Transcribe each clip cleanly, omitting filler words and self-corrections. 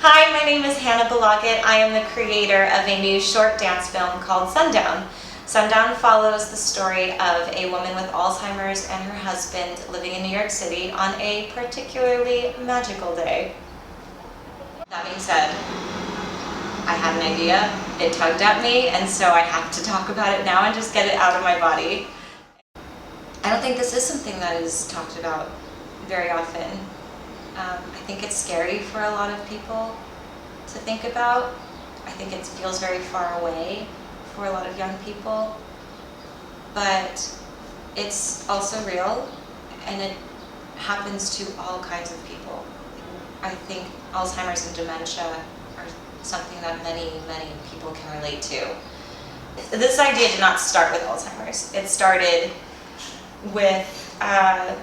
Hi, my name is Hannah Balagot. I am the creator of a new short dance film called Sundown. Sundown follows the story of a woman with Alzheimer's and her husband living in New York City on a particularly magical day. That being said, I had an idea, it tugged at me, and so I have to talk about it now and just get it out of my body. I don't think this is something that is talked about very often. I think it's scary for a lot of people to think about. I think it feels very far away for a lot of young people, but it's also real, and it happens to all kinds of people. I think Alzheimer's and dementia are something that many people can relate to. This idea did not start with Alzheimer's. It started with, I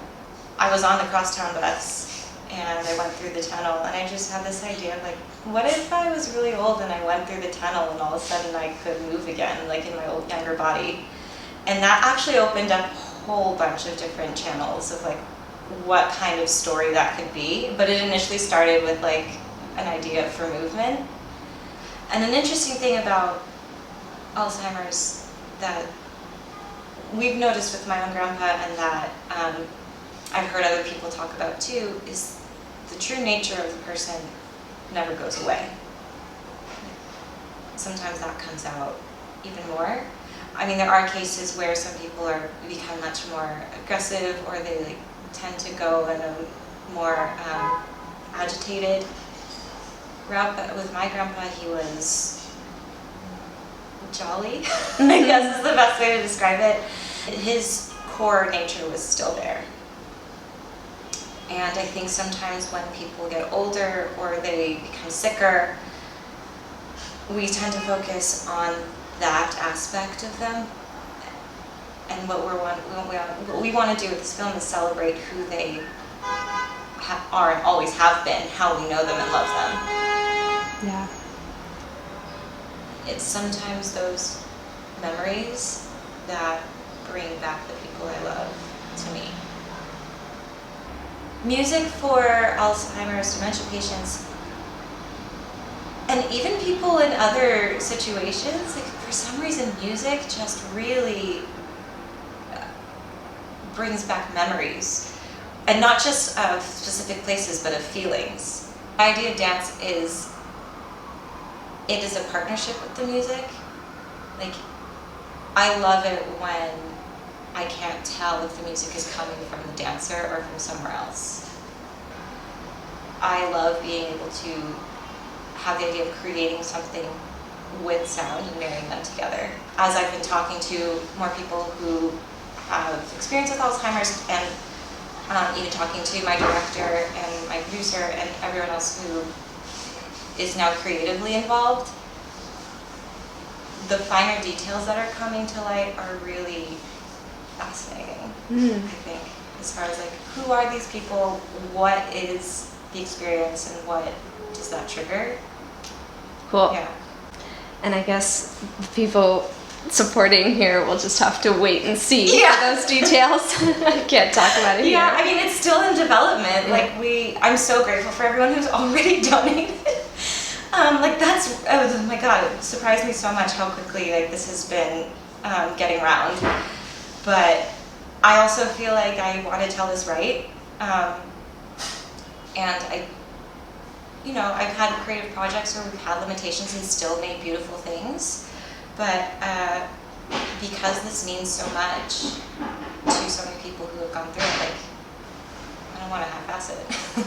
was on the crosstown bus and I went through the tunnel, and I just had this idea of like, what if I was really old and I went through the tunnel and all of a sudden I could move again, like in my old younger body? And that actually opened up a whole bunch of different channels of like what kind of story that could be. But it initially started with like an idea for movement. And an interesting thing about Alzheimer's that we've noticed with my own grandpa, and that I've heard other people talk about too, is the true nature of the person never goes away. Sometimes that comes out even more. I mean, there are cases where some people become much more aggressive, or they like tend to go in a more agitated route. But with my grandpa, he was jolly, I guess is the best way to describe it. His core nature was still there. And I think sometimes when people get older or they become sicker, we tend to focus on that aspect of them. And what we want to do with this film is celebrate who they are and always have been, how we know them and love them. Yeah. It's sometimes those memories that bring back the people I love to me. Music for Alzheimer's, dementia patients, and even people in other situations, like for some reason music just really brings back memories. And not just of specific places, but of feelings. The idea of dance is, it is a partnership with the music. Like, I love it when I can't tell if the music is coming from the dancer or from somewhere else. I love being able to have the idea of creating something with sound and marrying them together. As I've been talking to more people who have experience with Alzheimer's, and even talking to my director and my producer and everyone else who is now creatively involved, the finer details that are coming to light are really fascinating, I think, as far as like, who are these people, what is the experience, and what does that trigger? Cool. Yeah. And I guess the people supporting here will just have to wait and see for those details. I can't talk about it here. Yeah, I mean, it's still in development. Yeah. Like I'm so grateful for everyone who's already donated. Like that's, oh my God, it surprised me so much how quickly like this has been getting around. But I also feel like I want to tell this right. And I've had creative projects where we've had limitations and still made beautiful things. But because this means so much to so many people who have gone through it, like, I don't want to half-ass it.